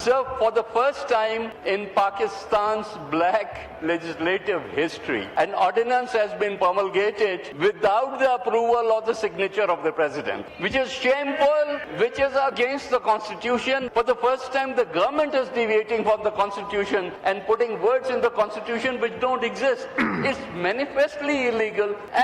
So, for the first time in Pakistan's black legislative history, an ordinance has been promulgated without the approval or the signature of the president, which is shameful, which is against the constitution. For the first time, the government is deviating from the constitution and putting words in the constitution which don't exist. It's manifestly illegal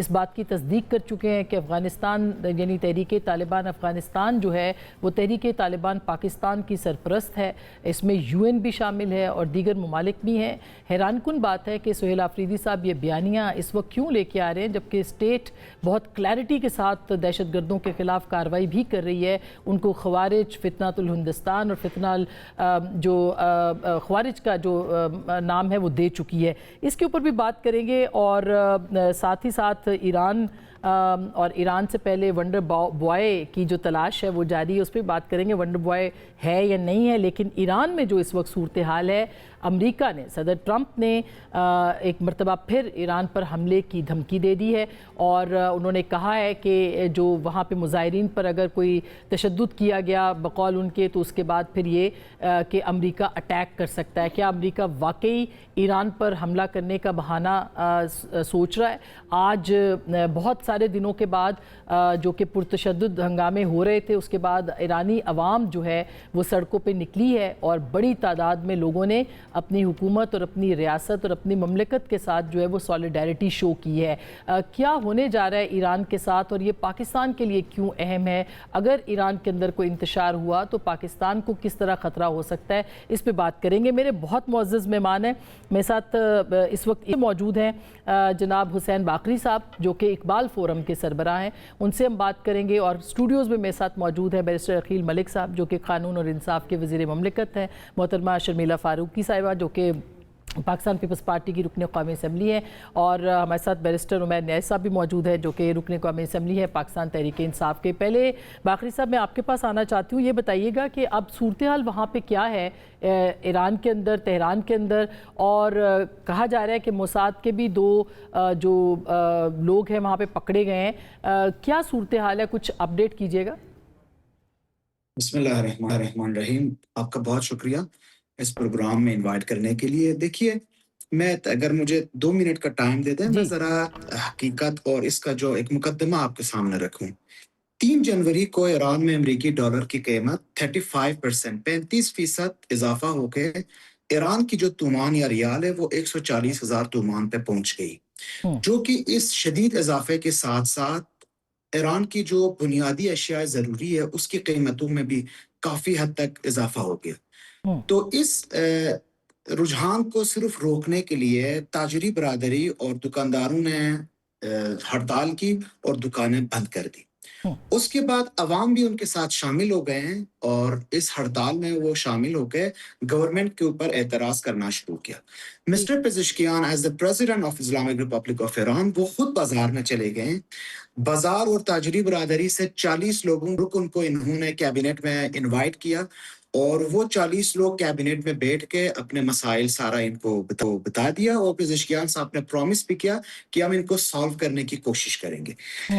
اس بات کی تصدیق کر چکے ہیں کہ افغانستان یعنی تحریک طالبان افغانستان جو ہے وہ تحریک طالبان پاکستان کی سرپرست ہے. اس میں UN بھی شامل ہے اور دیگر ممالک بھی ہیں. حیران کن بات ہے کہ سہیل آفریدی صاحب یہ بیانیہ اس وقت کیوں لے کے آ رہے ہیں جبکہ اسٹیٹ بہت کلیئرٹی کے ساتھ دہشت گردوں کے خلاف کارروائی بھی کر رہی ہے. ان کو خوارج، فتنۃ الہندوستان اور جو خوارج کا جو نام ہے وہ دے چکی ہے. اس کے اوپر بھی بات کریں گے اور ساتھ ہی ساتھ ایران اور ایران سے پہلے ونڈر بوائے کی جو تلاش ہے وہ جاری ہے، اس پہ بات کریں گے. ونڈر بوائے ہے یا نہیں ہے، لیکن ایران میں جو اس وقت صورتحال ہے، امریکہ نے، صدر ٹرمپ نے ایک مرتبہ پھر ایران پر حملے کی دھمکی دے دی ہے اور انہوں نے کہا ہے کہ جو وہاں پہ مظاہرین پر اگر کوئی تشدد کیا گیا بقول ان کے تو اس کے بعد پھر یہ کہ امریکہ اٹیک کر سکتا ہے. کیا امریکہ واقعی ایران پر حملہ کرنے کا بہانہ سوچ رہا ہے؟ آج بہت سارے دنوں کے بعد جو کہ پرتشدد ہنگامے ہو رہے تھے، اس کے بعد ایرانی عوام جو ہے وہ سڑکوں پہ نکلی ہے اور بڑی تعداد میں لوگوں نے اپنی حکومت اور اپنی ریاست اور اپنی مملکت کے ساتھ جو ہے وہ سولیڈیرٹی شو کی ہے. کیا ہونے جا رہا ہے ایران کے ساتھ اور یہ پاکستان کے لیے کیوں اہم ہے؟ اگر ایران کے اندر کوئی انتشار ہوا تو پاکستان کو کس طرح خطرہ ہو سکتا ہے؟ اس پہ بات کریں گے. میرے بہت معزز مہمان ہیں، میرے ساتھ اس وقت یہ موجود ہیں جناب حسین باقری صاحب جو کہ اقبال فورم کے سربراہ ہیں، ان سے ہم بات کریں گے. اور اسٹوڈیوز میں میرے ساتھ موجود ہیں بیرسٹر عقیل ملک صاحب جو کہ قانون اور انصاف کے وزیر مملکت ہیں، محترمہ شرمیلا فاروقی صاحبہ جو کہ پاکستان پیپلز پارٹی کی رکن قومی اسمبلی ہے، اور ہمارے ساتھ بیرسٹر عمیر نیاز صاحب بھی موجود ہے جو کہ رکن قومی اسمبلی ہے پاکستان تحریک انصاف کے. پہلے باقری صاحب میں آپ کے پاس آنا چاہتی ہوں، یہ بتائیے گا کہ اب صورتحال وہاں پہ کیا ہے ایران کے اندر، تہران کے اندر، اور کہا جا رہا ہے کہ موساد کے بھی 2 جو لوگ ہیں وہاں پہ پکڑے گئے ہیں. کیا صورتحال ہے؟ کچھ اپڈیٹ کیجیے گا. بسم اللہ الرحمن الرحیم. آپ کا بہت شکریہ اس پروگرام میں انوائٹ کرنے کے لیے. دیکھیے، میں اگر مجھے 2 منٹ کا ٹائم دے دیں، میں ذرا حقیقت اور اس کا جو ایک مقدمہ آپ کے سامنے رکھوں. 3 جنوری کو ایران میں امریکی ڈالر کی قیمت 35% اضافہ ہو کے ایران کی جو تومان یا ریال ہے وہ 140,000 تومان پہ پہنچ گئی، جو کہ اس شدید اضافے کے ساتھ ساتھ ایران کی جو بنیادی اشیاء ضروری ہے اس کی قیمتوں میں بھی کافی حد تک اضافہ ہو گیا. تو اس رجحان کو صرف روکنے کے لیے تاجری برادری اور دکانداروں نے ہڑتال کی اور دکانیں بند کر دی. اس کے بعد عوام بھی ان کے ساتھ شامل ہو گئے ہیں اور اس ہڑتال میں وہ شامل ہو کے گورنمنٹ کے اوپر اعتراض کرنا شروع کیا. Mister Pezeshkian is the president of Islamic republic of Iran وہ خود بازار میں چلے گئے. بازار اور تاجری برادری سے 40 لوگوں رکن کو انہوں نے کیبنٹ میں انوائٹ کیا اور وہ 40 لوگ کیبنٹ میں بیٹھ کے اپنے مسائل سارا ان کو بتا دیا اور پزشکیان صاحب نے پرومس بھی کیا کہ ہم ان کو سالو کرنے کی کوشش کریں گے.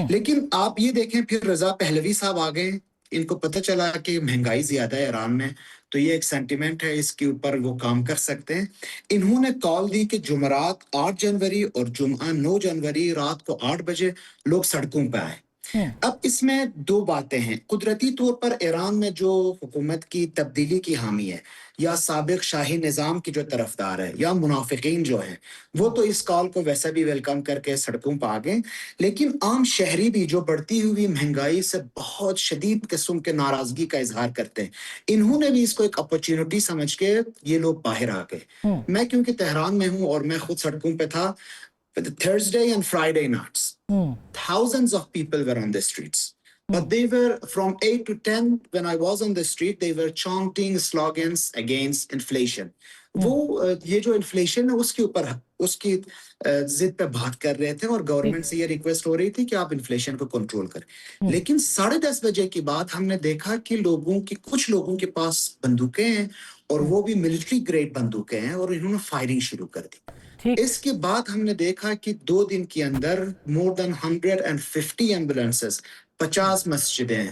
لیکن آپ یہ دیکھیں پھر رضا پہلوی صاحب آ گئے. ان کو پتہ چلا کہ مہنگائی زیادہ ہے ایران میں، تو یہ ایک سینٹیمنٹ ہے، اس کے اوپر وہ کام کر سکتے ہیں. انہوں نے کال دی کہ جمعرات 8 جنوری اور جمعہ 9 جنوری رات کو 8 بجے لوگ سڑکوں پہ آئے. اب اس میں 2 باتیں ہیں. قدرتی طور پر ایران میں جو حکومت کی تبدیلی کی حامی ہے یا سابق شاہی نظام کی جو طرفدار ہے یا منافقین جو ہیں وہ تو اس کال کو ویسے بھی ویلکم کر کے سڑکوں پہ آ گئے، لیکن عام شہری بھی جو بڑھتی ہوئی مہنگائی سے بہت شدید قسم کے ناراضگی کا اظہار کرتے ہیں، انہوں نے بھی اس کو ایک اپرچونٹی سمجھ کے یہ لوگ باہر آ گئے. میں کیونکہ تہران میں ہوں اور میں خود سڑکوں پہ تھا Thursday and Friday nights. Thousands of people were on the streets. But they were from 8 to 10 when I was on the street, they were chanting slogans against inflation. وہ یہ جو انفلیشن ہے اس کے اوپر اس کی ضد پہ بات کر رہے تھے اور گورنمنٹ سے یہ ریکویسٹ ہو رہی تھی کہ آپ انفلیشن کو کنٹرول کریں. لیکن 10:30 بجے کے بعد ہم نے دیکھا کہ کچھ لوگوں کے پاس بندوقیں ہیں اور وہ بھی ملٹری گریڈ بندوقیں ہیں اور انہوں نے فائرنگ شروع کر دی. اس کے بعد ہم نے دیکھا کہ 2 دن کے اندر more than 150 ایمبولینسز، 50 مسجدیں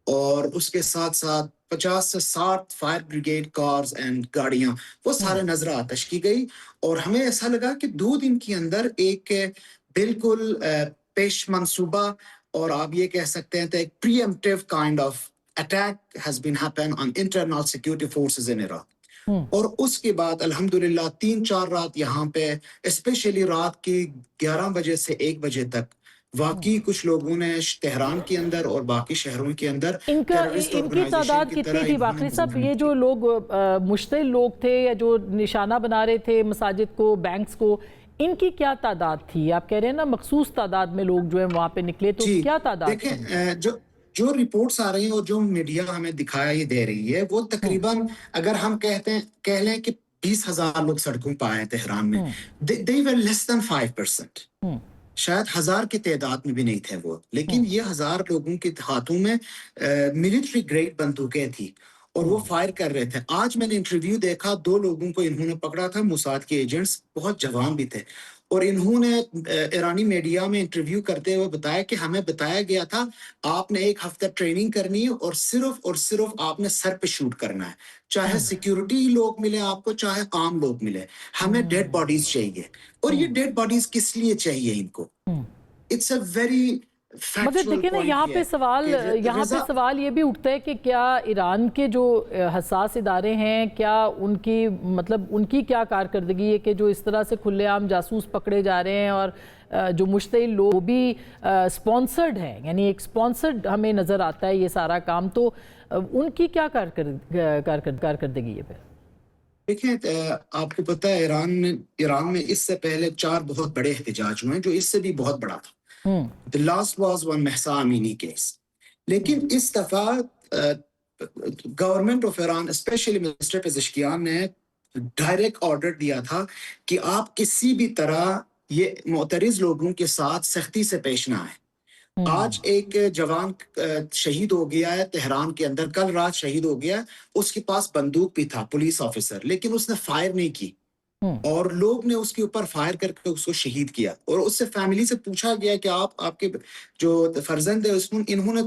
اور اس کے ساتھ ساتھ 50 سے 60 فائر بریگیڈ کارز اینڈ گاڑیاں وہ سارے نظر آتش کی گئی. اور ہمیں ایسا لگا کہ 2 دن کے اندر ایک بالکل پیش منصوبہ اور آپ یہ کہہ سکتے ہیں ایک preemptive kind of attack has been happen on internal security forces in Iran. اور اس کے بعد الحمدللہ 3-4 رات یہاں پہ اسپیشلی رات کی 11 بجے سے 1 بجے تک واقعی کچھ لوگوں نے تہران کے اندر اور باقی شہروں کے اندر ان کی تعداد کتنی تھی باقری صاحب؟ یہ جو لوگ مشتعل لوگ تھے یا جو نشانہ بنا رہے تھے مساجد کو، بینکس کو، ان کی کیا تعداد تھی؟ آپ کہہ رہے ہیں نا مخصوص تعداد میں لوگ جو ہیں وہاں پہ نکلے، تو کیا تعداد تھی؟ دیکھیں جو رپورٹس آ رہی ہیں اور جو میڈیا ہمیں دکھائی دے رہی ہے وہ تقریباً اگر ہم کہہ لیں کہ 20,000 لوگ سڑکوں پہ آئے تہران میں، they were less than 5%. شاید 1000 کی تعداد میں بھی نہیں تھے وہ، لیکن یہ 1000 لوگوں کے ہاتھوں میں ملٹری گریڈ بندوقیں تھی اور وہ فائر کر رہے تھے. آج میں نے انٹرویو دیکھا، 2 لوگوں کو انہوں نے پکڑا تھا، موساد کے ایجنٹس، بہت جوان بھی تھے، اور انہوں نے ایرانی میڈیا میں انٹرویو کرتے ہوئے بتایا کہ ہمیں بتایا گیا تھا آپ نے 1 ہفتہ ٹریننگ کرنی ہے اور صرف آپ نے سر پہ شوٹ کرنا ہے، چاہے سیکیورٹی لوگ ملے آپ کو، چاہے عام لوگ ملے، ہمیں ڈیڈ باڈیز چاہیے. اور یہ ڈیڈ باڈیز کس لیے چاہیے ان کو؟ اٹس اے ویری مگر دیکھیں نا یہاں پہ سوال یہ بھی اٹھتا ہے کہ کیا ایران کے جو حساس ادارے ہیں، کیا ان کی کیا کارکردگی ہے کہ جو اس طرح سے کھلے عام جاسوس پکڑے جا رہے ہیں، اور جو مشتعل لوگ بھی سپانسرڈ ہیں، یعنی ایک سپانسرڈ ہمیں نظر آتا ہے یہ سارا کام، تو ان کی کیا کارکردگی ہے پھر؟ دیکھیں آپ کو پتہ ہے ایران میں اس سے پہلے 4 بہت بڑے احتجاج ہوئے ہیں جو اس سے بھی بہت بڑا تھا. The last was one Mahsa Amini case. لیکن اس دفعہ government of Iran specially minister Pezeshkian نے ڈائریکٹ آرڈر دیا تھا کہ آپ کسی بھی طرح یہ معترض لوگوں کے ساتھ سختی سے پیش نہ آئے. آج ایک جوان شہید ہو گیا ہے تہران کے اندر، کل رات شہید ہو گیا، اس کے پاس بندوق بھی تھا، پولیس آفیسر، لیکن اس نے فائر نہیں کی اور لوگ نے اس کے اوپر فائر کر کے اس کو شہید کیا. اور اس سے فیملی سے پوچھا گیا کہ آپ کے جو فرزند ہے انہوں نے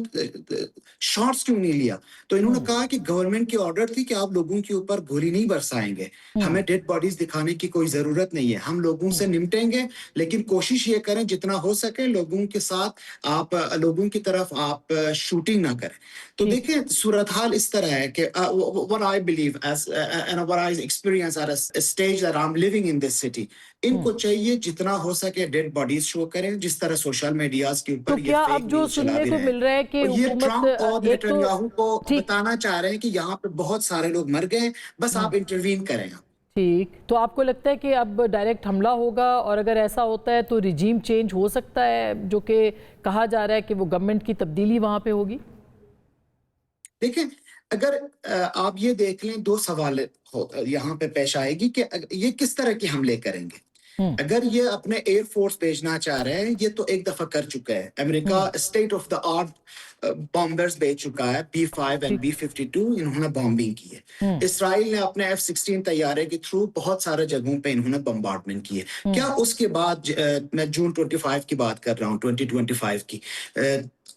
شارٹس کیوں نہیں لیا؟ تو انہوں نے کہا کہ گورنمنٹ کی آرڈر تھی کہ آپ لوگوں کے اوپر گولی نہیں برسائیں گے، ہمیں ڈیڈ باڈیز دکھانے کی کوئی ضرورت نہیں ہے، ہم لوگوں سے نمٹیں گے، لیکن کوشش یہ کریں جتنا ہو سکے لوگوں کے ساتھ آپ لوگوں کی طرف آپ شوٹنگ نہ کریں. تو دیکھیں صورتحال اس طرح ہے کہ what I believe as and what I experience at a stage that I'm living in this city، ان کو چاہیے جتنا ہو سکے ڈیڈ باڈیز شو کریں، جس طرح سوشل میڈیاز کے اوپر یہ فیک نیوز چلا بھی رہے ہیں. اور یہ ٹرمپ اور نیتنیاہو کو بتانا چاہ رہے ہیں کہ یہاں پہ بہت سارے لوگ مر گئے، بس آپ انٹروین کریں. ٹھیک، تو آپ کو لگتا ہے کہ اب ڈائریکٹ حملہ ہوگا، اور اگر ایسا ہوتا ہے تو رجیم چینج ہو سکتا ہے، جو کہ کہا جا رہا ہے کہ وہ گورنمنٹ کی تبدیلی وہاں پہ ہوگی؟ دیکھیں اگر آپ یہ دیکھ لیں 2 سوال یہاں پہ پیش آئے گی کہ یہ کس طرح کے حملے کریں گے. اگر یہ اپنے ایئر فورس بھیجنا چاہ رہے ہیں، یہ تو ایک دفعہ کر چکا ہے، امریکہ state of the art bombers بھیج چکا ہے، P5 اور B-52 انہوں نے بامبنگ کی ہے. اسرائیل نے اپنے F-16 طیارے کے تھرو بہت سارے جگہوں پہ انہوں نے بمبارڈمنٹ کی ہے. کیا اس کے بعد، میں جون 25 کی بات کر رہا ہوں، 2025 کی،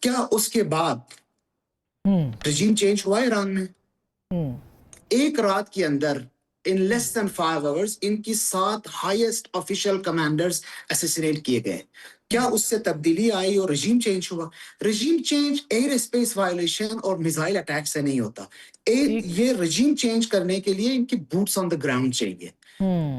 کیا اس کے بعد رجیم چینج ہوا ایران میں؟ ایک رات کے اندر in less than 5 hours ان کی 7 ہائیسٹ آفیشل کمانڈرز اسیسینیٹ کیے گئے. کیا اس سے تبدیلی آئی اور رجیم چینج ہوا؟ Regime change air space violation اور میزائل اٹیک سے نہیں ہوتا. یہ رجیم چینج کرنے کے لیے ان کی بوٹس آن دا گراؤنڈ چاہیے.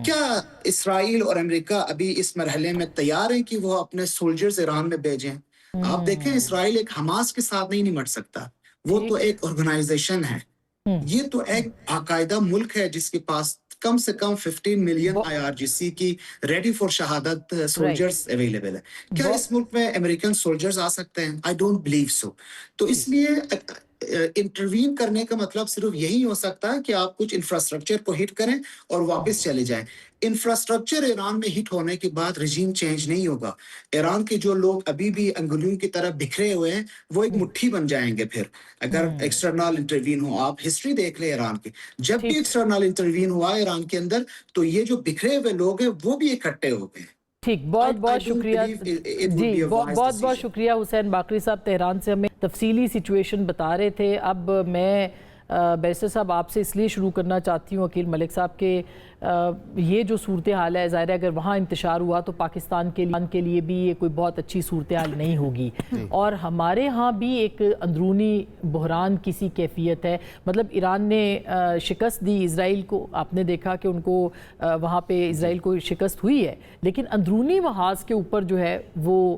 کیا اسرائیل اور امریکہ ابھی اس مرحلے میں تیار ہیں کہ وہ اپنے سولجرز ایران میں بھیجیں؟ آپ دیکھیں اسرائیل ایک حماس کے ساتھ نہیں نمٹ سکتا، وہ تو ایک آرگنائزیشن ہے. یہ تو ایک باقاعدہ ملک ہے جس کے پاس کم سے کم 15 ملین IRGC کی ریڈی فور شہادت سولجرز اویلیبل ہے. کیا اس ملک میں امریکن سولجرز آ سکتے ہیں؟ I don't believe so. تو اس لیے انٹروین کرنے کا مطلب صرف یہی ہو سکتا ہے کہ آپ کچھ انفراسٹرکچر کو ہٹ کریں اور واپس چلے جائیں. انفراسٹرکچر ایران میں ہٹ ہونے کے بعد رجیم چینج نہیں ہوگا. ایران کے جو لوگ ابھی بھی انگلیوں کی طرح بکھرے ہوئے ہیں وہ ایک مٹھی بن جائیں گے پھر اگر ایکسٹرنل انٹروین ہو. آپ ہسٹری دیکھ لیں ایران کی، جب بھی ایکسٹرنل انٹروین ہوا ایران کے اندر تو یہ جو بکھرے ہوئے لوگ ہیں وہ بھی اکٹھے ہو گئے. ٹھیک، بہت بہت شکریہ جی، بہت بہت شکریہ حسین باقری صاحب، تہران سے ہمیں تفصیلی سچویشن بتا رہے تھے. اب میں بیرسٹر صاحب آپ سے اس لیے شروع کرنا چاہتی ہوں وکیل ملک صاحب کہ یہ جو صورتحال ہے ظاہر ہے اگر وہاں انتشار ہوا تو پاکستان کے لیے بھی یہ کوئی بہت اچھی صورتحال نہیں ہوگی، اور ہمارے ہاں بھی ایک اندرونی بحران کسی کیفیت ہے. مطلب ایران نے شکست دی اسرائیل کو، آپ نے دیکھا کہ ان کو وہاں پہ اسرائیل کو شکست ہوئی ہے، لیکن اندرونی محاذ کے اوپر جو ہے وہ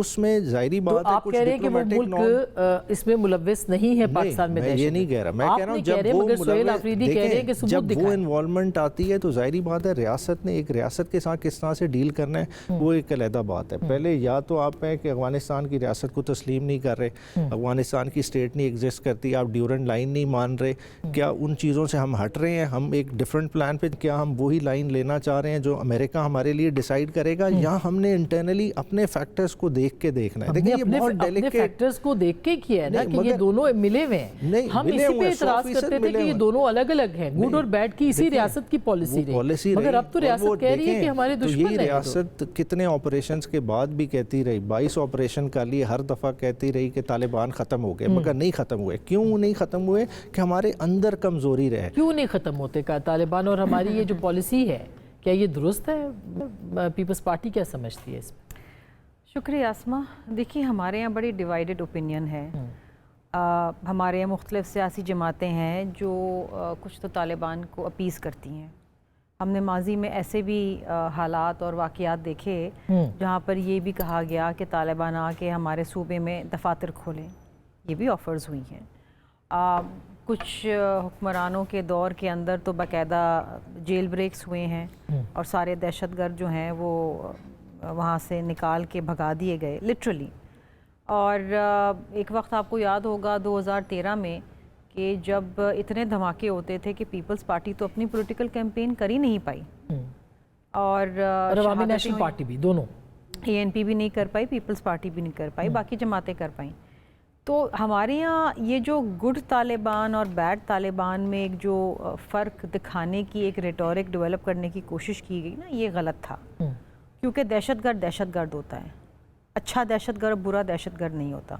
اس میں ظاہری بات ہے آپ کہہ رہے ہیں کہ وہ ملک اس میں ملوث نہیں ہے پاکستان میں؟ میں یہ نہیں کہہ رہا، میں کہہ رہا ہوں جب وہ انوالومنٹ آتی ہے تو ظاہری بات ہے ریاست نے ایک ریاست کے ساتھ کس طرح سے ڈیل کرنا ہے وہ ایک علیحدہ بات ہے. پہلے یا تو آپ ہیں کہ افغانستان کی ریاست کو تسلیم نہیں کر رہے, افغانستان کی اسٹیٹ نہیں ایگزسٹ کرتی, آپ ڈیورنٹ لائن نہیں مان رہے, کیا ان چیزوں سے ہم ہٹ رہے ہیں, ہم ایک ڈیفرنٹ پلان پہ, کیا ہم وہی لائن لینا چاہ رہے ہیں جو امریکہ ہمارے لیے ڈیسائیڈ کرے گا, یا ہم نے انٹرنلی اپنے فیکٹرز کو دیکھ کے دیکھنا ہے. دیکھیں یہ بہت ڈیلیکیٹ فیکٹرز کو دیکھ کے کیا ہے نا کہ یہ دونوں ملے ہوئے ہیں. ہم اسی پہ اعتراض کرتے تھے کہ یہ دونوں الگ الگ ہیں, گڈ اور بیڈ کی اسی ریاست کی پالیسی رہی, مگر اب تو ریاست کہہ رہی ہے کہ ہمارے دشمن ہیں. یہ ریاست کتنے آپریشنز کے بعد بھی کہتی رہی, 22 آپریشن کر لیے, ہر دفعہ کہتی رہی کہ طالبان ختم ہو گئے, مگر نہیں ختم ہوئے. کیوں نہیں ختم ہوئے؟ کہ ہمارے اندر کمزوری رہے. کیوں نہیں ختم ہوتے کا طالبان, اور ہماری یہ جو پالیسی ہے کیا یہ درست ہے؟ پیپلز پارٹی کیا سمجھتی ہے اس میں؟ شکریہ آسما. دیکھیے ہمارے یہاں بڑی ڈیوائیڈڈ اوپینین ہے. ہمارے یہاں مختلف سیاسی جماعتیں ہیں جو کچھ تو طالبان کو اپیز کرتی ہیں. ہم نے ماضی میں ایسے بھی حالات اور واقعات دیکھے جہاں پر یہ بھی کہا گیا کہ طالبان آ کے ہمارے صوبے میں دفاتر کھولیں, یہ بھی آفرز ہوئی ہیں. کچھ حکمرانوں کے دور کے اندر تو باقاعدہ جیل بریکس ہوئے ہیں اور سارے دہشت گرد جو ہیں وہ وہاں سے نکال کے بھگا دیے گئے لٹرلی. اور ایک وقت آپ کو یاد ہوگا 2013 میں کہ جب اتنے دھماکے ہوتے تھے کہ پیپلز پارٹی تو اپنی پولیٹیکل کیمپین کر ہی نہیں پائی, اور عوامی نیشنل پارٹی بھی, دونوں ANP بھی نہیں کر پائی, پیپلز پارٹی بھی نہیں کر پائی, باقی جماعتیں کر پائیں. تو ہمارے یہاں یہ جو گڈ طالبان اور بیڈ طالبان میں ایک جو فرق دکھانے کی ایک ریٹورک ڈیولپ کرنے کی کوشش کی گئی نا, یہ غلط تھا. کیونکہ دہشت گرد ہوتا ہے, اچھا دہشت گرد برا دہشت گرد نہیں ہوتا.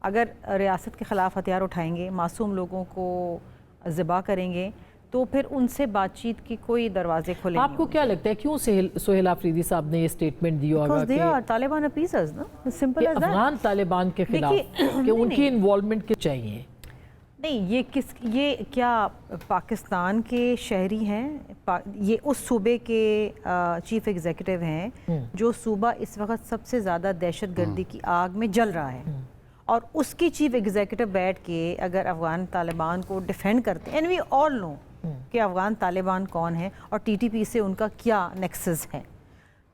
اگر ریاست کے خلاف ہتھیار اٹھائیں گے, معصوم لوگوں کو ذبح کریں گے, تو پھر ان سے بات چیت کی کوئی دروازے کھلے نہیں. آپ کو کیا لگتا ہے کیوں سہیل آفریدی صاحب نے یہ سٹیٹمنٹ دی ہوگا کہ طالبان اپیزرز نا, simple as that, Afghan Taliban کے خلاف کہ ان کی انوالومنٹ چاہیے؟ نہیں, یہ کیا پاکستان کے شہری ہیں, یہ اس صوبے کے چیف ایگزیکٹو ہیں جو صوبہ اس وقت سب سے زیادہ دہشت گردی کی آگ میں جل رہا ہے, اور اس کی چیف ایگزیکٹو بیٹھ کے اگر افغان طالبان کو ڈیفینڈ کرتے ہیں, اینڈ وی آل نو کہ افغان طالبان کون ہیں اور TTP سے ان کا کیا نیکسس ہے.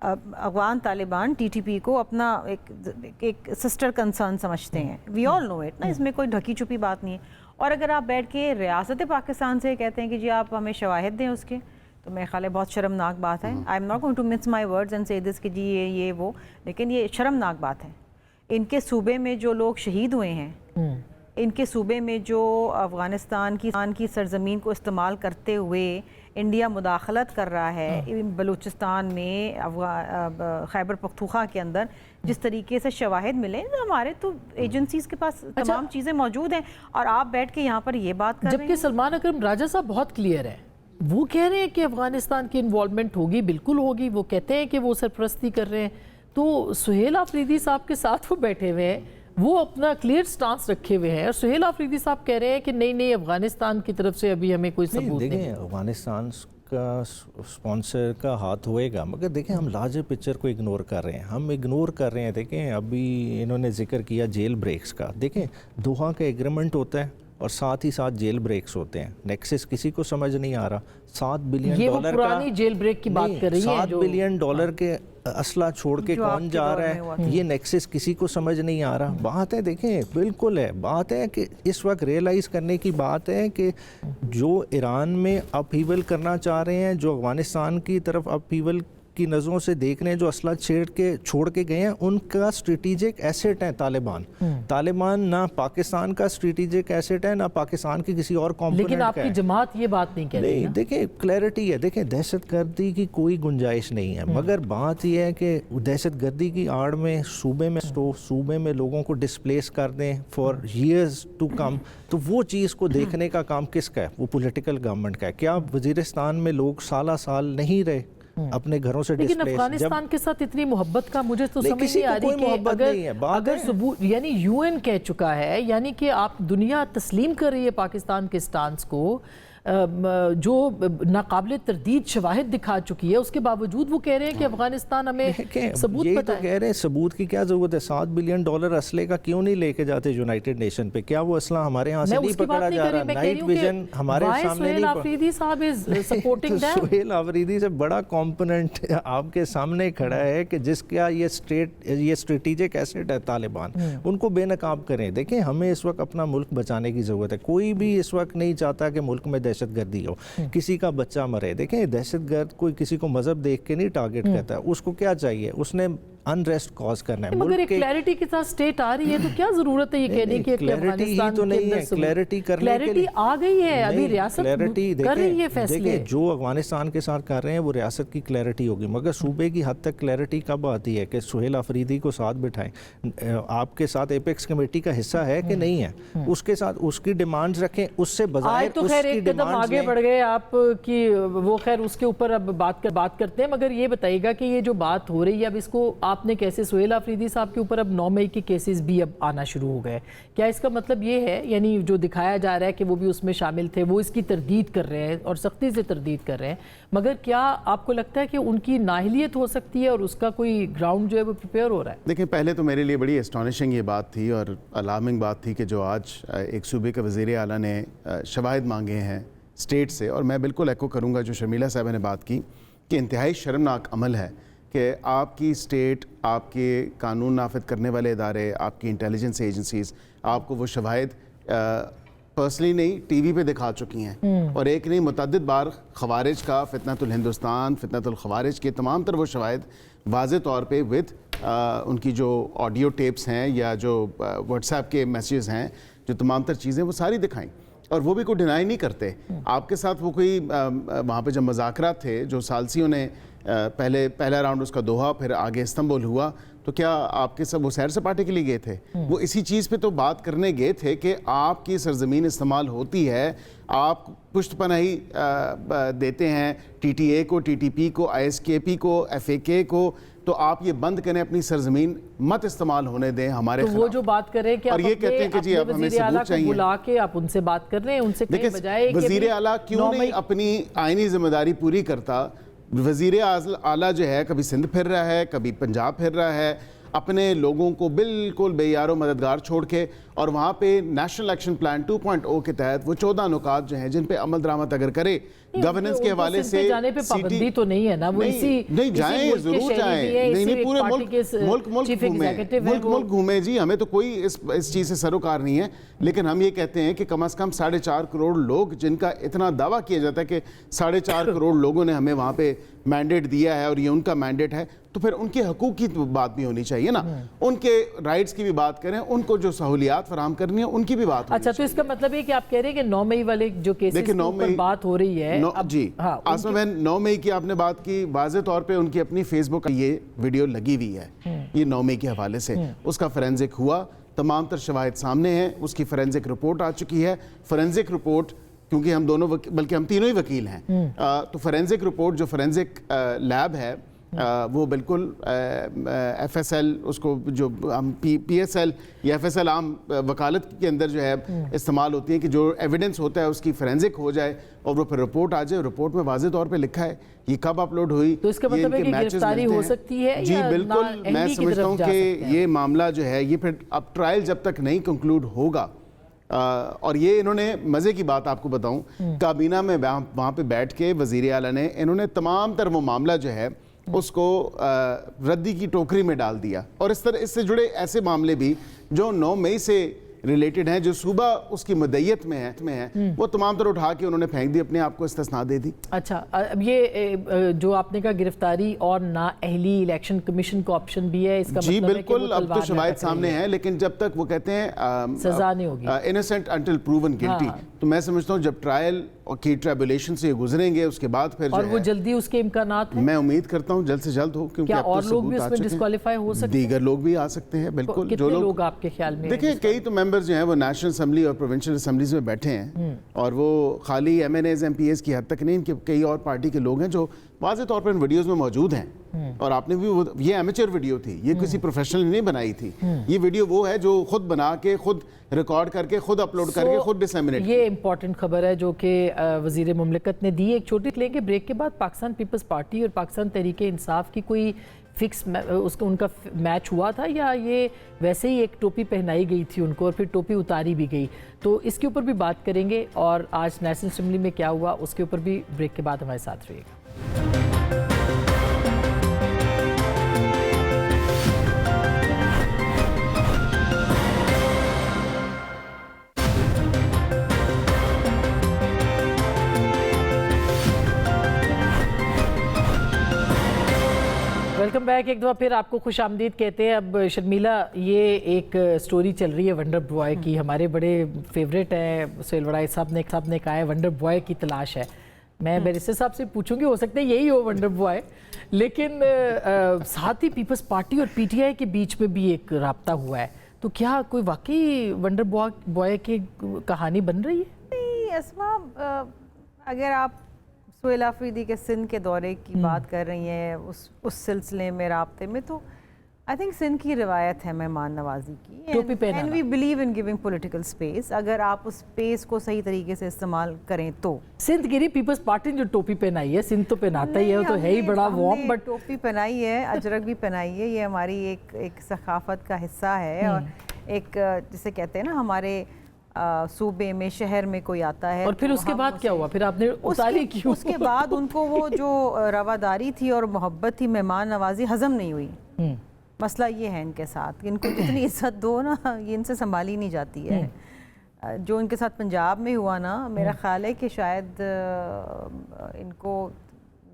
افغان طالبان TTP کو اپنا ایک سسٹر کنسرن سمجھتے ہیں, وی آل نو اٹ نا, اس میں کوئی ڈھکی چھپی بات نہیں ہے. اور اگر آپ بیٹھ کے ریاست پاکستان سے کہتے ہیں کہ جی آپ ہمیں شواہد دیں اس کے, تو میرے خیال ہے بہت شرمناک بات ہے. I am not going to miss my words and say this کہ جی یہ وہ, لیکن یہ شرمناک بات ہے. ان کے صوبے میں جو لوگ شہید ہوئے ہیں, ان کے صوبے میں جو افغانستان کی سرزمین کو استعمال کرتے ہوئے انڈیا مداخلت کر رہا ہے, بلوچستان میں, خیبر پختونخوا کے اندر جس طریقے سے شواہد ملے, ہمارے تو ایجنسیز کے پاس تمام چیزیں موجود ہیں, اور آپ بیٹھ کے یہاں پر یہ بات کر رہے ہیں. جبکہ سلمان اکرم راجہ صاحب بہت کلیئر ہیں, وہ کہہ رہے ہیں کہ افغانستان کی انوالومنٹ ہوگی, بالکل ہوگی, وہ کہتے ہیں کہ وہ سرپرستی کر رہے ہیں. تو سہیل آفریدی صاحب کے ساتھ وہ بیٹھے ہوئے ہیں, وہ اپنا کلیئر سٹانس رکھے ہوئے ہیں, اور سہیل آفریدی صاحب کہہ رہے ہیں کہ نہیں افغانستان کی طرف سے ابھی ہمیں کوئی ثبوت نہیں. دیکھیں افغانستان کا سپانسر کا ہاتھ ہوئے گا, مگر دیکھیں ہم لارجر پکچر کو اگنور کر رہے ہیں. دیکھیں ابھی انہوں نے ذکر کیا جیل بریکس کا. دیکھیں دوحہ کا ایگریمنٹ ہوتا ہے اور ساتھ ہی ساتھ جیل بریکس ہوتے ہیں. نیکسس کسی کو سمجھ نہیں آ رہا. $7 بلین کا پرانی جیل بریک کی بات کر رہی ہے, $7 بلین کے اسلحہ چھوڑ کے کون جا رہا ہے, یہ نیکسس کسی کو سمجھ نہیں آ رہا. بات ہے دیکھیں بالکل ہے, بات ہے کہ اس وقت ریئلائز کرنے کی بات ہے کہ جو ایران میں اپہیول کرنا چاہ رہے ہیں, جو افغانستان کی طرف اپہیول کی نظروں سے دیکھ رہے ہیں, جو اسلحہ چھوڑ کے گئے ہیں, ان کا اسٹریٹیجک ایسٹ ہے طالبان. نہ پاکستان کا اسٹریٹیجک ایسٹ ہے, نہ پاکستان کی کسی اور کمپوننٹ کا ہے. لیکن آپ کی جماعت یہ بات نہیں کہتی نہیں. دیکھیں کلیئرٹی ہے, دیکھیں دہشت گردی کی کوئی گنجائش نہیں ہے, مگر بات یہ ہے کہ دہشت گردی کی آڑ میں صوبے میں لوگوں کو ڈسپلیس کر دیں فار ایئرز ٹو کم, تو وہ چیز کو دیکھنے کا کام کس کا ہے؟ وہ پولیٹیکل گورنمنٹ کا ہے. کیا وزیرستان میں لوگ سالہ سال نہیں رہے اپنے گھروں سے ڈسپلیس؟ لیکن افغانستان کے ساتھ اتنی محبت کا مجھے تو سمجھ نہیں آ رہی کہ اگر ثبوت, یعنی UN کہہ چکا ہے, یعنی کہ آپ دنیا تسلیم کر رہی ہے پاکستان کے سٹانس کو, جو ناقابل تردید شواہد دکھا چکی ہے، اس کے باوجود وہ کہہ رہے ہیں کہ افغانستان ہمیں ثبوت یہی پتہ تو ہے. کہہ رہے ہیں ثبوت کی کیا ضرورت ہے. $7 بلین اسلحے کا کیوں نہیں لے کے جاتے یونائٹڈ نیشن پہ؟ کیا وہ اسلحہ ہمارے ہاں سے نہیں پکڑا جا رہا؟ نائٹ ویژن ہمارے سامنے نہیں. سہیل آفریدی صاحب is supporting them. Sohail Afridi سے بڑا کمپوننٹ آپ کے سامنے کھڑا ہے کہ جس کا یہ اسٹریٹجک ایسٹ ہے طالبان، ان کو بے نقاب کریں. دیکھیں ہمیں اس وقت اپنا ملک بچانے کی ضرورت ہے. کوئی بھی اس وقت نہیں چاہتا کہ ملک میں دہشت گردی ہو، کسی کا بچہ مرے. دیکھیں دہشت گرد کوئی کسی کو مذہب دیکھ کے نہیں ٹارگٹ کرتا ہے. اس کو کیا چاہیے؟ اس نے انریسٹ کاز کرنا ہے. مگر ایک کلیئرٹی کے ساتھ سٹیٹ آ رہی ہے تو کیا ضرورت ہے یہ کہنے کی کہ افغانستان تو نہیں ہے. کلیئرٹی کرنے کے لیے آ گئی ہے، ابھی ریاست کر رہی ہے فیصلے. دیکھیں جو افغانستان کے ساتھ کر رہے ہیں وہ ریاست کی کلیئرٹی ہوگی، مگر صوبے کی حد تک کلیئرٹی کب آتی ہے کہ سہیل آفریدی کو ساتھ بٹھائیں. آپ کے ساتھ ایپیکس کمیٹی کا حصہ ہے کہ نہیں ہے؟ اس کے ساتھ اس کی ڈیمانڈز رکھیں. اس سے بظاہر تو خیر ایک قدم آگے بڑھ گئے آپ کی، وہ خیر اس کے اوپر اب بات کرتے ہیں. مگر یہ بتائیے گا کہ یہ جو بات ہو رہی ہے اب اس کو آپ نے کیسے، سہیل آفریدی صاحب کے اوپر اب 9 مئی کے کیسز بھی اب آنا شروع ہو گئے، کیا اس کا مطلب یہ ہے، یعنی جو دکھایا جا رہا ہے کہ وہ بھی اس میں شامل تھے، وہ اس کی تردید کر رہے ہیں اور سختی سے تردید کر رہے ہیں، مگر کیا آپ کو لگتا ہے کہ ان کی نااہلیت ہو سکتی ہے اور اس کا کوئی گراؤنڈ جو ہے وہ پریپیئر ہو رہا ہے؟ دیکھیں پہلے تو میرے لیے بڑی اسٹانشنگ یہ بات تھی اور الارمنگ بات تھی کہ جو آج ایک صوبے کا وزیر اعلیٰ نے شواہد مانگے ہیں اسٹیٹ سے، اور میں بالکل ایکو کروں گا جو شرمیلا صاحبہ نے بات کی کہ انتہائی شرمناک عمل ہے کہ آپ کی اسٹیٹ، آپ کے قانون نافذ کرنے والے ادارے، آپ کی انٹیلیجنس ایجنسیز آپ کو وہ شواہد پرسنلی نہیں ٹی وی پہ دکھا چکی ہیں، اور ایک نہیں متعدد بار خوارج کا فتنۃ الہندوستان، فتنۃ الخوارج کے تمام تر وہ شواہد واضح طور پہ ان کی جو آڈیو ٹیپس ہیں یا جو واٹس ایپ کے میسیجز ہیں، جو تمام تر چیزیں وہ ساری دکھائیں، اور وہ بھی کوئی ڈینائی نہیں کرتے. آپ کے ساتھ وہ کوئی وہاں پہ جب مذاکرات تھے جو سالسیوں نے پہلا راؤنڈ اس کا دوحہ، پھر آگے استنبول ہوا، تو کیا آپ کے سب وہ سیر سپاٹے کے لیے گئے تھے؟ وہ اسی چیز پہ تو بات کرنے گئے تھے کہ آپ کی سرزمین استعمال ہوتی ہے، آپ پشت پناہی دیتے ہیں ٹی ٹی اے کو، ٹی ٹی پی کو، آئی ایس کے پی کو، ایف اے کے کو، تو آپ یہ بند کریں، اپنی سرزمین مت استعمال ہونے دیں ہمارے خلاف. تو وہ جو بات کر رہے ہیں کہ اور یہ کہتے ہیں کہ جی اب ہمیں ثبوت چاہیے، بلا کے آپ ان سے بات کر رہے ہیں، ان سے کہیں بجائے کہ وزیر اعلیٰ کیوں نہیں اپنی آئینی ذمہ داری پوری کرتا؟ وزیر اعلیٰ جو ہے کبھی سندھ پھر رہا ہے، کبھی پنجاب پھر رہا ہے، اپنے لوگوں کو بالکل بے یار و مددگار چھوڑ کے، اور وہاں پہ نیشنل ایکشن پلان 2.0 کے تحت وہ 14 نکات جو ہیں جن پہ عمل درآمد اگر کرے گورننس کے حوالے سے جانے پہ پابندی تو نہیں ہے نا، وہ نہیں جائیں، ضرور جائیں، نہیں پورے ملک گھومیں جی، ہمیں تو کوئی اس چیز سے سروکار نہیں ہے، لیکن ہم یہ کہتے ہیں کہ کم از کم 4.5 کروڑ لوگ جن کا اتنا دعویٰ کیا جاتا ہے کہ 4.5 کروڑ لوگوں نے ہمیں وہاں پہ مینڈیٹ دیا ہے اور یہ ان کا مینڈیٹ ہے، تو پھر ان کے حقوق کی بات بھی ہونی چاہیے نا، ان کے رائٹس کی بھی بات کریں، ان کو جو سہولیات فراہم کرنی ہے ان کی بھی بات ہونی چاہیے. اچھا، تو اس کا مطلب ہے کہ آپ کہہ رہے ہیں کہ 9 مئی والے جو کیسز پر بات ہو رہی ہے جی آسمہ بہن، 9 مئی کی آپ نے بات کی، واضح طور پہ ان کی اپنی فیس بک یہ ویڈیو لگی ہوئی ہے، یہ 9 مئی کے حوالے سے اس کا فورینزک ہوا، تمام تر شواہد سامنے ہیں، اس کی فورینزک رپورٹ آ چکی ہے. فورینزک رپورٹ کیونکہ ہم دونوں بلکہ ہم تینوں ہی وکیل ہیں، تو فورینزک رپورٹ جو فورینزک لیب ہے وہ بالکل ایف ایس ایل، اس کو جو ہم پی ایس ایل یا ایف ایس ایل عام وکالت کے اندر جو ہے استعمال ہوتی ہیں کہ جو ایویڈنس ہوتا ہے اس کی فورینزک ہو جائے اور وہ پھر رپورٹ آ جائے. رپورٹ میں واضح طور پہ لکھا ہے یہ کب اپلوڈ ہوئی، تو اس کا مطلب ہے کہ گرفتاری ہو سکتی ہے. جی بالکل، میں سمجھتا ہوں کہ یہ معاملہ جو ہے یہ پھر اب ٹرائل جب تک نہیں کنکلوڈ ہوگا، اور یہ انہوں نے مزے کی بات آپ کو بتاؤں، کابینہ میں وہاں پہ بیٹھ کے وزیر اعلیٰ نے انہوں نے تمام تر وہ معاملہ جو ہے اس کو ردی کی ٹوکری میں ڈال دیا، اور اس طرح اس سے جڑے ایسے معاملے بھی جو 9 مئی سے ریلیٹڈ ہیں، جو صوبہ اس کی مدعیت میں ہے، وہ تمام تر اٹھا کے انہوں نے پھینک دی، اپنے آپ کو استثناء دے دی. اچھا، اب یہ جو آپ نے کہا گرفتاری اور نااہلی الیکشن کمیشن کو آپشن بھی ہے، اس کا جی مطلب ہے کہ بالکل، اب تو شواہد سامنے ہیں، لیکن جب تک وہ کہتے ہیں سزا نہیں ہوگی، innocent until proven guilty، تو میں سمجھتا ہوں جب ٹرائل کی ٹریبولیشن سے گزریں گے اس کے بعد پھر اور وہ جلدی اس کے امکانات ہیں، میں امید کرتا ہوں جلد سے جلد ہو، کیونکہ کیا اور لوگ بھی اس میں ڈسکوالیفائی ہو سکتے ہیں؟ دیگر لوگ بھی آ سکتے ہیں، بالکل. کتنے لوگ آپ کے خیال میں؟ دیکھیں کئی تو ممبر جو ہیں وہ نیشنل اسمبلی اور پروونشل اسمبلیز میں بیٹھے ہیں، اور وہ خالی MNAs MPAs کی حد تک نہیں، ان کے کئی اور پارٹی کے لوگ ہیں جو واضح طور پر ان ویڈیوز میں موجود ہیں، اور آپ نے بھی یہ ایمیچر ویڈیو تھی، یہ کسی پروفیشنل نے نہیں بنائی تھی، یہ ویڈیو وہ ہے جو خود بنا کے، خود ریکارڈ کر کے، خود اپلوڈ کر کے، خود ڈسیمنیٹ. یہ امپورٹنٹ خبر ہے جو کہ وزیر مملکت نے دی. ایک چھوٹی لیں گے بریک کے بعد. پاکستان پیپلز پارٹی اور پاکستان تحریک انصاف کی کوئی فکس ان کا میچ ہوا تھا، یا یہ ویسے ہی ایک ٹوپی پہنائی گئی تھی ان کو اور پھر ٹوپی اتاری بھی گئی؟ تو اس کے اوپر بھی بات کریں گے، اور آج نیشنل اسمبلی میں کیا ہوا اس کے اوپر بھی بریک کے بعد ہمارے ساتھ رہیے گا. Welcome back. ایک دفعہ پھر آپ کو خوش آمدید کہتے ہیں. اب شرمیلا، یہ ایک سٹوری چل رہی ہے ونڈر بوائے کی، ہمارے بڑے فیوریٹ ہیں سہیل وڑائی صاحب نے کہا ہے ونڈر بوائے کی تلاش ہے. میں بیرسٹر صاحب سے پوچھوں گی، ہو سکتا ہے یہی ہو ونڈر بوائے، لیکن ساتھ ہی پیپلز پارٹی اور پی ٹی آئی کے بیچ میں بھی ایک رابطہ ہوا ہے، تو کیا کوئی واقعی ونڈر بوائے کی کہانی بن رہی ہے؟ نہیں اسما، اگر آپ سہیل آفریدی کے سندھ کے دورے کی بات کر رہی ہیں، اس سلسلے میں رابطے میں، تو آئی تھنک سندھ کی روایت ہے مہمان نوازی کی، and we believe in giving political space. اگر آپ اس اسپیس کو صحیح طریقے سے استعمال کریں تو. سندھ گیری پیپلز پارٹی نے جو ٹوپی پہنائی ہے، سندھ تو پہناتا ہی ہے، وہ تو ہے ہی بڑا وارم، بٹ ٹوپی پہنائی ہے، اجرک بھی پہنائی ہے، یہ ہماری ایک ثقافت کا حصہ ہے. اور ایک جسے کہتے ہیں نا، ہمارے صوبے میں، شہر میں کوئی آتا ہے، اور پھر اس کے بعد کیا ہوا؟ پھر آپ نے اتاری کیوں؟ اس کے بعد ان کو وہ جو رواداری تھی اور محبت تھی، مہمان نوازی ہضم نہیں ہوئی. مسئلہ یہ ہے ان کے ساتھ، ان کو جتنی عزت دو نا، یہ ان سے سنبھالی نہیں جاتی ہے. جو ان کے ساتھ پنجاب میں ہوا نا، میرا خیال ہے کہ شاید ان کو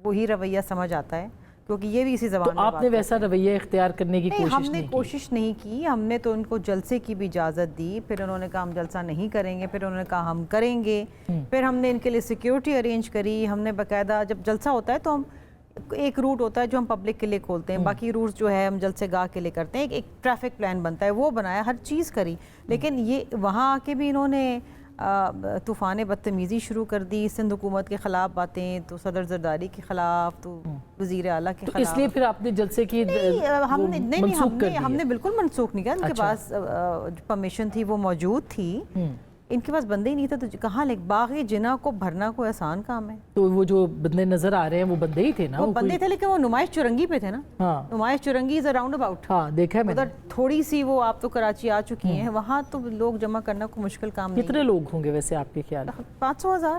وہی رویہ سمجھ آتا ہے، کیونکہ یہ بھی اسی زبان میں. تو آپ نے ویسا رویہ اختیار کرنے کی کوشش نہیں کی؟ ہم نے کوشش نہیں کی. ہم نے تو ان کو جلسے کی بھی اجازت دی، پھر انہوں نے کہا ہم جلسہ نہیں کریں گے، پھر انہوں نے کہا ہم کریں گے، پھر ہم نے ان کے لیے سیکیورٹی ارینج کری. ہم نے باقاعدہ، جب جلسہ ہوتا ہے تو ہم ایک روٹ ہوتا ہے جو ہم پبلک کے لیے کھولتے ہیں، باقی روٹس جو ہے ہم جلسے گاہ کے لیے کرتے ہیں. ایک ٹریفک پلان بنتا ہے، وہ بنایا، ہر چیز کری. لیکن یہ وہاں آ کے بھی انہوں نے طوفان بدتمیزی شروع کر دی، سندھ حکومت کے خلاف باتیں، تو صدر زرداری کے خلاف، تو وزیر اعلیٰ کے خلاف. اس لیے پھر آپ نے جلسے کی ہم نے بالکل منسوخ نہیں کیا. ان کے پاس پرمیشن تھی، وہ موجود تھی، ان کے پاس بندے ہی نہیں تھا. تو کہاں باغ جنا کو بھرنا کوئی آسان کام ہے؟ تو وہ جو بندے نظر آ رہے ہیں وہ بندے ہی تھے نا؟ وہ بندے تھے، لیکن وہ نمائش چرنگی پہ تھے نا. نمائش چرنگی از اے راؤنڈ اباؤٹ. ہاں دیکھا ہے میں نے. ادھر تھوڑی سی، وہ آپ تو کراچی آ چکی ہیں، وہاں تو لوگ جمع کرنا کوئی مشکل کام نہیں. کتنے لوگ ہوں گے ویسے آپ کے خیال؟ 500,000.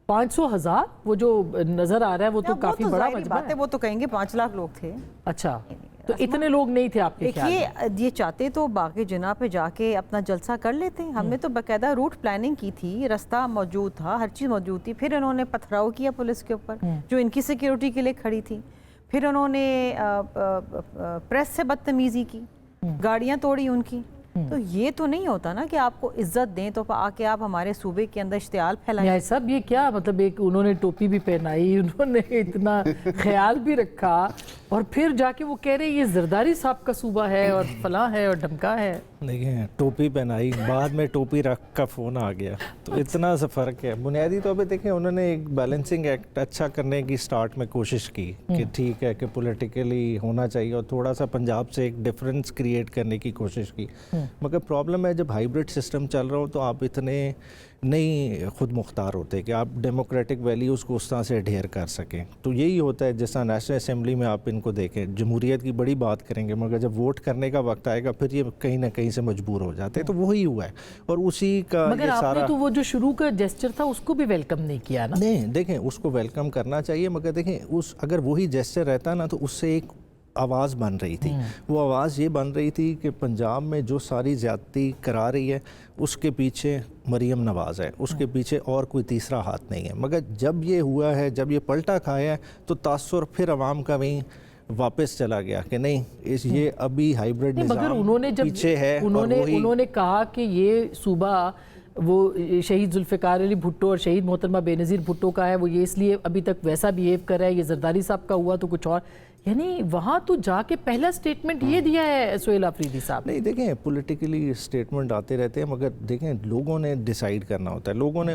500,000 وہ جو نظر آ رہا ہے وہ تو کافی بڑا مجمع ہے. وہ تو کہیں گے 5 لاکھ لوگ تھے. اچھا، تو اتنے لوگ نہیں تھے آپ کے خیال میں؟ دیکھیے، یہ چاہتے تو باغ جنا پہ جا کے اپنا جلسہ کر لیتے. ہم نے تو باقاعدہ روٹ پلاننگ کی تھی، راستہ موجود تھا، ہر چیز موجود تھی. پھر انہوں نے پتھراؤ کیا پولیس کے اوپر جو ان کی سیکیورٹی کے لیے کھڑی تھی. پھر انہوں نے پریس سے بدتمیزی کی، گاڑیاں توڑی ان کی. تو یہ تو نہیں ہوتا نا کہ آپ کو عزت دیں تو آ کے آپ ہمارے صوبے کے اندر اشتعال پھیلائیں. سب یہ کیا مطلب، ایک انہوں نے ٹوپی بھی پہنائی، انہوں نے اتنا خیال بھی رکھا، اور پھر جا کے وہ کہہ رہے یہ زرداری صاحب کا صوبہ ہے اور فلاں ہے اور ڈھمکا ہے. دیکھیں، ٹوپی پہنائی، بعد میں ٹوپی رکھ کا فون آ گیا، تو اتنا سا فرق ہے. بنیادی طور پہ دیکھیں، انہوں نے ایک بیلنسنگ ایکٹ اچھا کرنے کی سٹارٹ میں کوشش کی کہ ٹھیک ہے کہ پولیٹیکلی ہونا چاہیے، اور تھوڑا سا پنجاب سے ایک ڈفرینس کریٹ کرنے کی کوشش کی. مگر پرابلم ہے، جب ہائیبرڈ سسٹم چل رہا ہو تو آپ اتنے نہیں خود مختار ہوتے کہ آپ ڈیموکریٹک ویلیوز کو اس طرح سے اڈھیر کر سکیں. تو یہی ہوتا ہے، جیسا نیشنل اسمبلی میں آپ ان کو دیکھیں، جمہوریت کی بڑی بات کریں گے، مگر جب ووٹ کرنے کا وقت آئے گا پھر یہ کہیں نہ کہیں سے مجبور ہو جاتے ہیں. تو وہی ہوا ہے، اور اسی کا مگر آپ نے تو وہ جو شروع کا جیسچر تھا اس کو بھی ویلکم نہیں کیا نا؟ نہیں، دیکھیں اس کو ویلکم کرنا چاہیے، مگر دیکھیں اگر وہی جیسچر رہتا نا تو اس سے ایک آواز بن رہی تھی. وہ آواز یہ بن رہی تھی کہ پنجاب میں جو ساری زیادتی کرا رہی ہے اس کے پیچھے مریم نواز ہے، اس کے پیچھے اور کوئی تیسرا ہاتھ نہیں ہے. مگر جب یہ ہوا ہے، جب یہ پلٹا کھایا ہے، تو تاثر پھر عوام کا وہیں واپس چلا گیا کہ نہیں، یہ ابھی ہائیبرڈ نظام پیچھے ہے. انہوں نے کہا کہ یہ صوبہ وہ شہید ذوالفقار علی بھٹو اور شہید محترمہ بے نظیر بھٹو کا ہے، وہ یہ اس لیے ابھی تک ویسا بیہیو کر رہا ہے. یہ زرداری صاحب کا ہوا تو کچھ اور، یعنی وہاں تو جا کے پہلا سٹیٹمنٹ یہ دیا ہے سہیل آفریدی صاحب. نہیں، دیکھیں پولیٹیکلی سٹیٹمنٹ آتے رہتے ہیں، مگر دیکھیں لوگوں نے ڈیسائیڈ کرنا ہوتا ہے. لوگوں نے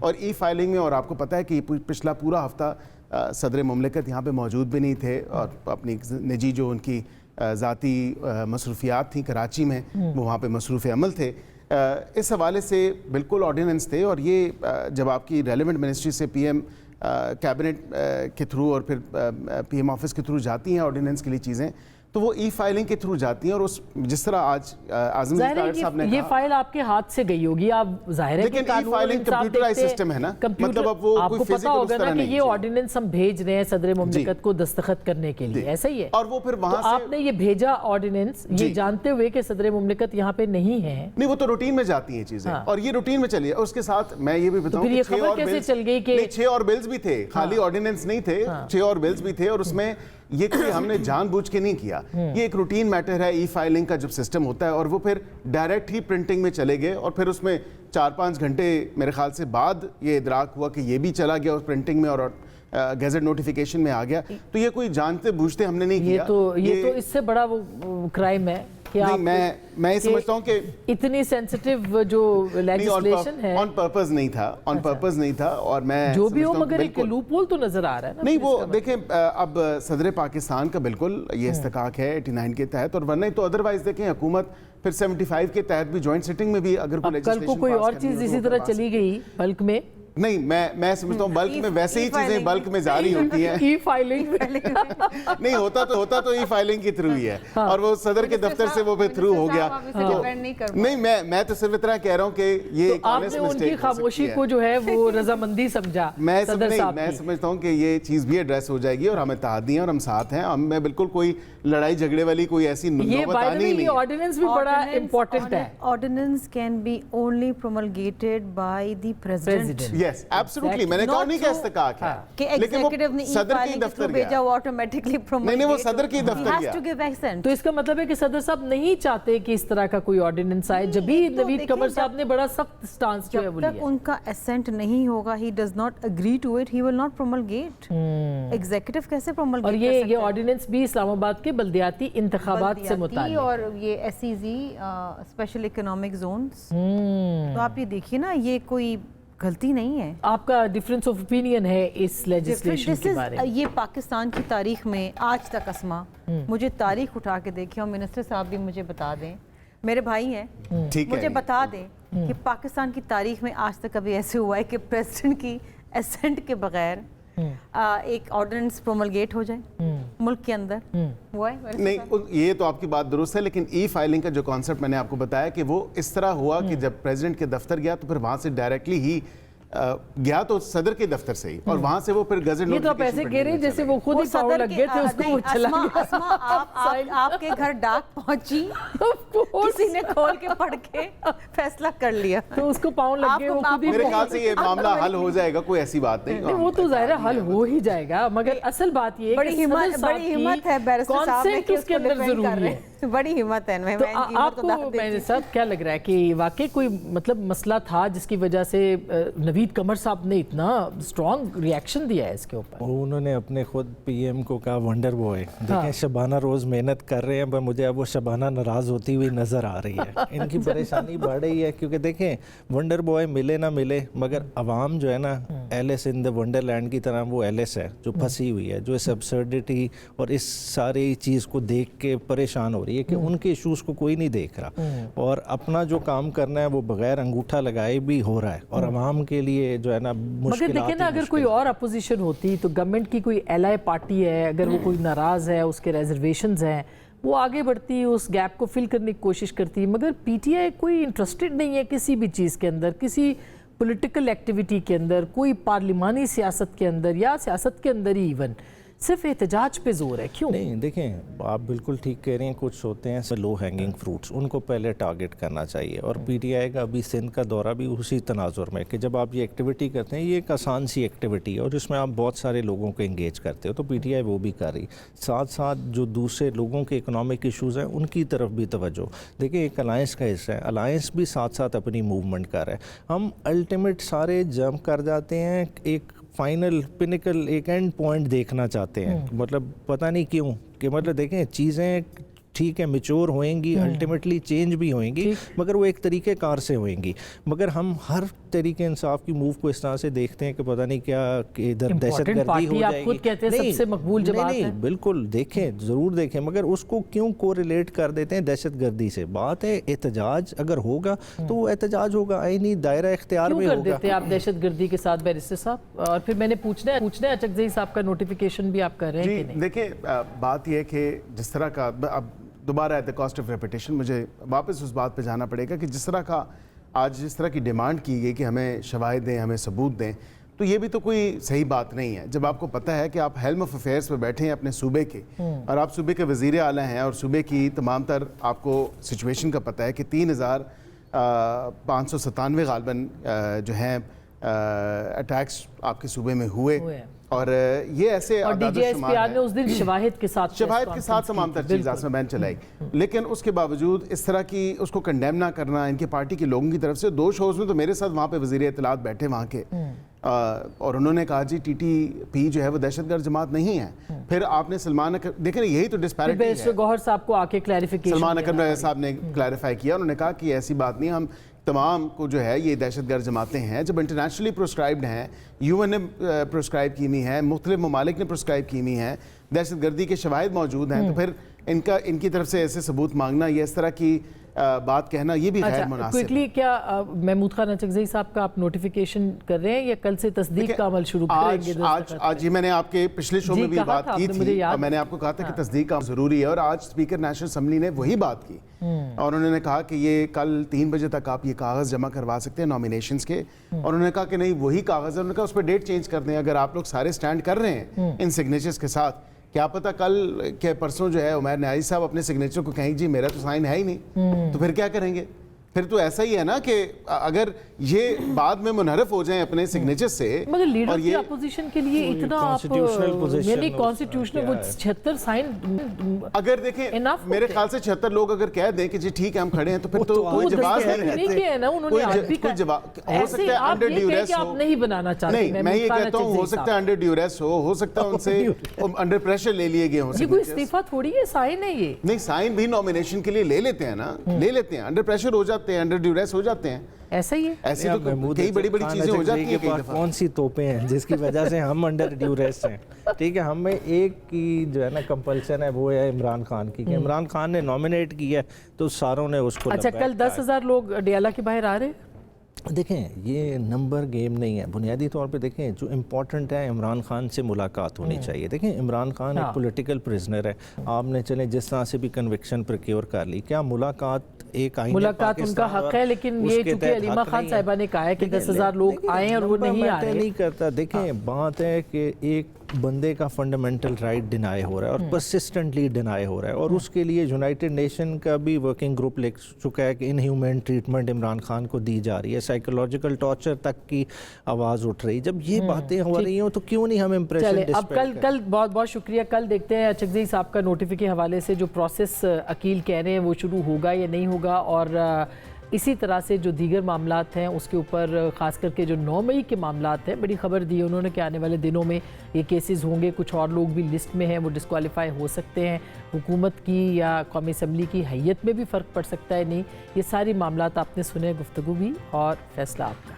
اور ای فائلنگ میں، اور آپ کو پتہ ہے کہ پچھلا پورا ہفتہ صدر مملکت یہاں پہ موجود بھی نہیں تھے، اور اپنی نجی جو ان کی ذاتی مصروفیات تھیں کراچی میں، وہ وہاں پہ مصروف عمل تھے. اس حوالے سے بالکل آرڈیننس تھے، اور یہ جب آپ کی ریلیونٹ منسٹری سے پی ایم کیبنٹ کے تھرو اور پھر پی ایم آفس کے تھرو جاتی ہیں آرڈیننس کے لیے چیزیں، تو وہ ای فائلنگ کے تھرو جاتی ہیں. اور اس جس طرح آج اعظم صاحب نے یہ فائل آپ کے ہاتھ سے گئی ہوگی، آپ ظاہر ہے لیکن ای فائلنگ کمپیوٹرائز سسٹم ہے نا، مطلب اب وہ آپ کو کوئی پتا ہوگا نا کہ یہ آرڈیننس ہم بھیج رہے ہیں صدر مملکت کو دستخط کرنے کے لیے، ایسا ہی ہے. اور وہ پھر وہاں سے آپ نے یہ بھیجا آرڈیننس یہ جانتے ہوئے کہ صدر مملکت یہاں پہ نہیں ہے؟ نہیں، وہ تو روٹین میں جاتی ہیں چیزیں، اور یہ روٹین میں چلی ہے. اس کے ساتھ میں یہ بھی بتاؤں کہ 6 اور بلز بھی تھے، خالی آرڈیننس نہیں تھے، 6 اور بلز بھی تھے. اور اس میں یہ کوئی ہم نے جان بوجھ کے نہیں کیا، یہ ایک روٹین میٹر ہے ای فائلنگ کا جب سسٹم ہوتا ہے. اور وہ پھر ڈائریکٹ ہی پرنٹنگ میں چلے گئے، اور پھر اس میں 4-5 گھنٹے میرے خیال سے بعد یہ ادراک ہوا کہ یہ بھی چلا گیا اس پرنٹنگ میں اور گیزٹ نوٹیفیکیشن میں آ گیا. تو یہ کوئی جانتے بوجھتے ہم نے نہیں کیا. یہ تو اس سے بڑا وہ کرائم ہے کہ میں سمجھتا ہوں کہ اتنی سینسٹیو جو لیجسلیشن ہے آن پرپز نہیں تھا. اور میں جو بھی ہو مگر ایک لوپ ہول تو نظر آ رہا ہے نا. نہیں، وہ دیکھیں اب صدر پاکستان کا بالکل یہ استحقاق ہے 89 کے تحت، اور ورنہ تو ادروائز دیکھیں حکومت پھر 75 کے تحت بھی جوائنٹ سٹنگ میں بھی اگر کوئی کل کو کوئی اور چیز اسی طرح چلی گئی بلک میں، نہیں میں سمجھتا ہوں بلک میں ویسے ہی چیزیں بلک میں جاری ہوتی ہیں. ای فائلنگ نہیں ہوتا تو ای فائلنگ کی تھرو ہی ہے، اور وہ صدر کے دفتر سے وہ پھر تھرو ہو گیا. نہیں، میں تو صرف اتنا کہہ رہا ہوں کہ یہ ایک آپ نے ان کی خاموشی کو جو ہے وہ رضامندی سمجھا. میں سمجھتا ہوں کہ یہ چیز بھی ایڈریس ہو جائے گی، اور ہم اتحادی ہیں اور ہم ساتھ ہیں. میں بالکل کوئی لڑائی جھگڑے والی کوئی ایسی نوبت آنی نہیں. یہ آرڈیننس بھی بڑا امپورٹنٹ ہے. Ordinance can be only promulgated by the president. Yes absolutely, میں نے کہا نہیں کہ استحقاق ہے، کہ ایگزیکٹو نے صدر کی دفتر بھیجا وہ آٹومیٹکلی پروملگیٹ. نہیں، وہ صدر کی دفتر گیا. تو اس کا مطلب ہے کہ صدر صاحب نہیں چاہتے کہ اس طرح کا کوئی آرڈیننس آئے. جبھی نوید قمر صاحب نے بڑا سخت سٹانس جو ہے وہ لیا. جب تک ان کا اسینٹ نہیں ہوگا، he does not agree to it, he will not promulgate. Executive کیسے پروملگیٹ اور یہ آرڈیننس بھی اسلام آباد کے بلدیاتی انتخابات سے متعلق، اور یہ SEZ اسپیشل اکنامک زونز. تو آپ یہ دیکھیے نا، یہ کوئی غلطی نہیں ہے. آپ کا ڈیفرنس آف اوپینین ہے اس لیجسلیشن کے بارے میں؟ یہ پاکستان کی تاریخ میں آج تک اسما مجھے تاریخ اٹھا کے دیکھیں، اور منسٹر صاحب بھی مجھے بتا دیں، میرے بھائی ہیں، مجھے بتا دیں کہ پاکستان کی تاریخ میں آج تک کبھی ایسے ہوا ہے کہ پریزیڈنٹ کی اسینٹ کے بغیر ایک آرڈیننس پروملگیٹ ہو جائے ملک کے اندر؟ ہوا ہے؟ نہیں، یہ تو آپ کی بات درست ہے، لیکن ای فائلنگ کا جو کانسیپٹ میں نے آپ کو بتایا کہ وہ اس طرح ہوا کہ جب پریزیڈنٹ کے دفتر گیا تو پھر وہاں سے ڈائریکٹلی ہی گیا تو صدر کے دفتر سے ہی، اور وہاں سے وہ پھر گزٹ یہ تو آپ ایسے کہہ رہے ہیں جیسے وہ خود ہی پاؤں لگ گئے تھے، اس کو وہ چلا گیا. اسما آپ کے گھر ڈاک پہنچی، کسی نے کھول کے پڑھ کے فیصلہ کر لیا تو اس کو پاؤں لگ گئے، وہ خود ہی. میرے خیال سے یہ معاملہ حل ہو جائے گا، کوئی ایسی بات نہیں. وہ تو ظاہر حل ہو ہی جائے گا، مگر اصل بات یہ بڑی ہمت ہے بیرسٹر صاحب نے کہ اس کے اندر ضروری ہے. بڑی ہمت ہے. تو آپ کو میرے ساتھ کیا لگ رہا ہے کہ واقعی کوئی مطلب مسئلہ تھا جس کی وجہ سے نوید قمر صاحب نے اتنا اسٹرانگ ریاکشن دیا ہے اس کے اوپر؟ انہوں نے اپنے خود پی ایم کو کہا ونڈر بوائے. دیکھیں شبانہ روز محنت کر رہے ہیں، پر مجھے اب وہ شبانہ ناراض ہوتی ہوئی نظر آ رہی ہے. ان کی پریشانی بڑھ رہی ہے، کیونکہ دیکھیں ونڈر بوائے ملے نہ ملے، مگر عوام جو ہے نا Alice in the Wonderland کی طرح وہ ایلس ہے جو پھنسی ہوئی ہے، جو اس ابسرڈٹی اور اس ساری چیز کو دیکھ کے پریشان ہو رہی ہے کہ ان کے ایشوز کو کوئی نہیں دیکھ رہا، اور اپنا جو کام کرنا ہے وہ بغیر انگوٹھا لگائے بھی ہو رہا ہے، اور عوام کے لیے جو ہے نا مگر دیکھیں نا، اگر کوئی اور اپوزیشن ہوتی تو گورنمنٹ کی کوئی ایلائی پارٹی ہے، اگر وہ کوئی ناراض ہے، اس کے ریزرویشنز ہیں، وہ آگے بڑھتی، اس گیپ کو فل کرنے کی کوشش کرتی. مگر پی ٹی آئی کوئی انٹرسٹڈ نہیں ہے کسی بھی چیز کے اندر، کسی پولیٹیکل ایکٹیویٹی کے اندر، کوئی پارلیمانی سیاست کے اندر یا سیاست کے اندر ہی ایون صرف احتجاج پہ زور ہے. کیوں؟ نہیں دیکھیں، آپ بالکل ٹھیک کہہ رہے ہیں، کچھ ہوتے ہیں لو ہینگنگ فروٹس، ان کو پہلے ٹارگٹ کرنا چاہیے. اور پی ٹی آئی کا ابھی سندھ کا دورہ بھی اسی تناظر میں کہ جب آپ یہ ایکٹیویٹی کرتے ہیں، یہ ایک آسان سی ایکٹیویٹی ہے اور جس میں آپ بہت سارے لوگوں کو انگیج کرتے ہو، تو پی ٹی آئی وہ بھی کر رہی. ساتھ ساتھ جو دوسرے لوگوں کے اکنامک ایشوز ہیں ان کی طرف بھی توجہ. دیکھیں ایک الائنس کا حصہ ہے، الائنس بھی ساتھ ساتھ اپنی موومنٹ کر رہا ہے. ہم الٹیمیٹ سارے جمپ کر جاتے ہیں، ایک فائنل پینیکل، ایک اینڈ پوائنٹ دیکھنا چاہتے ہیں. مطلب پتہ نہیں کیوں کہ مطلب دیکھیں چیزیں ٹھیک ہے میچور ہوئیں گی, الٹیمیٹلی چینج بھی ہوئیں گی, مگر وہ ایک طریقہ کار سے ہوئیں گی. مگر ہم ہر طریقے انصاف کی موو کو اس طرح سے دیکھتے ہیں کہ پتہ نہیں کیا کہ ادھر دہشت گردی ہو جائے گی. نہیں بالکل دیکھیں, ضرور دیکھیں, مگر اس کو کیوں کو ریلیٹ کر دیتے ہیں دہشت گردی سے؟ بات ہے احتجاج اگر ہوگا تو وہ احتجاج ہوگا, آئینی دائرہ اختیار میں ہوگا. کیوں کر دیتے ہیں آپ دہشت گردی کے ساتھ بیرسٹر صاحب؟ اور پھر میں نے پوچھنا ہے اچکزئی صاحب کا نوٹیفیکیشن بھی آپ کر رہے ہیں کہ نہیں؟ دیکھیں بات یہ ہے کہ جس طرح کا, اب دوبارہ at the cost of repetition مجھے واپس اس بات پہ جانا پڑے گا کہ جس طرح کا آج جس طرح کی ڈیمانڈ کی گئی کہ ہمیں شواہد دیں, ہمیں ثبوت دیں, تو یہ بھی تو کوئی صحیح بات نہیں ہے. جب آپ کو پتہ ہے کہ آپ ہیلم آف افیئرس پہ بیٹھے ہیں اپنے صوبے کے, اور آپ صوبے کے وزیر اعلیٰ ہیں, اور صوبے کی تمام تر آپ کو سچویشن کا پتہ ہے کہ 3,597 غالباً جو ہیں اٹیکس آپ کے صوبے میں ہوئے, اور یہ ایسے اعداد و شمار ہیں. اس دن شواہد کے ساتھ تمام تر چیز آسمان بین چلائی, لیکن اس کے باوجود اس طرح کی اس کو کنڈیم نہ کرنا ان کے پارٹی کے لوگوں کی طرف سے. 2 شوز میں تو میرے ساتھ وہاں پہ وزیر اطلاعات بیٹھے وہاں کے, اور انہوں نے کہا جی ٹی ٹی پی جو ہے وہ دہشت گرد جماعت نہیں ہے. پھر آپ نے سلمان اکرم, دیکھیں یہی تو ڈسپیرٹی ہے. گوہر صاحب کو آ کے کلیریفیکیشن, سلمان اکرم صاحب نے کلیریفائی کیا, انہوں نے کہا کہ ایسی بات نہیں, ہم تمام کو جو ہے یہ دہشت گرد جماعتیں ہیں جب انٹرنیشنلی پروسکرائبڈ ہیں, UN نے پروسکرائب کی ہوئی ہیں, مختلف ممالک نے پروسکرائب کی ہوئی ہیں, دہشت گردی کے شواہد موجود ہیں, تو پھر ان کی طرف سے ایسے ثبوت مانگنا, یہ اس طرح کی بات کہنا, یہ بھی غیر مناسب ہے. کوئکلی کیا محمود خان اچکزئی صاحب کا آپ نوٹیفیکیشن کر رہے ہیں یا کل سے تصدیق کا عمل شروع کریں گے؟ آج یہ میں نے آپ کے پچھلے شو میں بھی بات کی تھی, اور میں نے آپ کو کہا تھا کہ تصدیق کا ضروری ہے, اور آج اسپیکر نیشنل اسمبلی نے وہی بات کی, اور انہوں نے کہا کہ یہ کل 3 بجے تک آپ یہ کاغذ جمع کروا سکتے ہیں نامینیشنز کے, اور انہوں نے کہا کہ نہیں وہی کاغذ ہے, انہوں نے کہا اس پہ ڈیٹ چینج کر دیں. اگر آپ لوگ سارے سٹینڈ کر رہے ہیں ان سگنیچرز کے ساتھ, کیا پتہ کل کہ پرسوں جو ہے عمیر نیازی صاحب اپنے سگنیچر کو کہیں جی میرا تو سائن ہے ہی نہیں, تو پھر کیا کریں گے؟ پھر تو ایسا ہی ہے نا کہ اگر یہ بعد میں منحرف ہو جائیں اپنے سگنیچر سے, مگر لیڈر کی اپوزیشن کے لیے اتنا آپ یعنی کانسٹیٹیوشنل وہ 76 سائن, اگر دیکھیں میرے خیال سے 76 لوگ اگر کہہ دیں کہ جی ٹھیک ہے ہم کھڑے ہیں, تو پھر تو کوئی جواز نہیں بنانا چاہتے. نہیں, میں یہ کہتا ہوں ہو سکتا ہے انڈر ڈیوریس ہو سکتا ہے ان سے انڈر پریشر لے لیے گئے ہوں. یہ کوئی استعفیٰ تھوڑی ہے, سائن ہے یہ. نہیں, سائن بھی نامینیشن کے لیے لے لیتے ہیں نا, لے لیتے ہیں, انڈر پریشر ہو جاتے ہیں, انڈر ڈیوریس ہو جاتے ہیں. ایسا ہی ہے, ایسی تو کئی بڑی بڑی چیزیں ہو جاتی ہیں. کون سی توپیں ہیں جس کی وجہ سے ہم انڈر ڈیوریس ہیں؟ ٹھیک ہے, ہمیں ایک کی جو ہے نا کمپلشن ہے, وہ ہے عمران خان کی, کہ عمران خان نے نامینیٹ کیا تو ساروں نے اس کو. اچھا, کل 10,000 لوگ ڈیالہ کے باہر آ رہے ہیں. دیکھیں یہ نمبر گیم نہیں ہے, بنیادی طور پہ دیکھیں جو امپورٹنٹ ہے عمران خان سے ملاقات ہونی چاہیے. دیکھیں عمران خان ایک پولیٹیکل پرزنر ہے, آپ نے چلیں جس طرح سے بھی کنوکشن پرکیور کر لی, کیا ملاقات ان کا حق ہے, لیکن یہ چونکہ علیمہ خان صاحبہ نے کہا ہے کہ 10,000 لوگ آئے اور وہ نہیں آ رہے. نہیں کرتا. دیکھیں بات ہے کہ ایک بندے کا فنڈامنٹل رائٹ ڈینائی ہو رہا ہے اور پرسسٹنٹلی ڈینائی ہو رہا ہے, اور اس کے لیے یونائٹڈ نیشن کا بھی ورکنگ گروپ لکھ چکا ہے کہ in human treatment Imran Khan کو دی جا رہی ہے, سائیکولوجیکل ٹارچر تک کی آواز اٹھ رہی. جب یہ باتیں ہو رہی ہوں تو کیوں نہیں ہم امپریشن ڈسپیل کریں. اب کل بہت بہت شکریہ. کل دیکھتے ہیں اچکزئی صاحب کا نوٹیفیکیشن کے حوالے سے جو پروسیس عقیل کہہ رہے ہیں وہ شروع ہوگا یا نہیں ہوگا, اور اسی طرح سے جو دیگر معاملات ہیں اس کے اوپر خاص کر کے جو 9 مئی کے معاملات ہیں, بڑی خبر دی انہوں نے کہ آنے والے دنوں میں یہ کیسز ہوں گے. کچھ اور لوگ بھی لسٹ میں ہیں, وہ ڈسکوالیفائی ہو سکتے ہیں. حکومت کی یا قومی اسمبلی کی حیت میں بھی فرق پڑ سکتا ہے. نہیں, یہ ساری معاملات آپ نے سنے, گفتگو بھی اور فیصلہ آپ کا.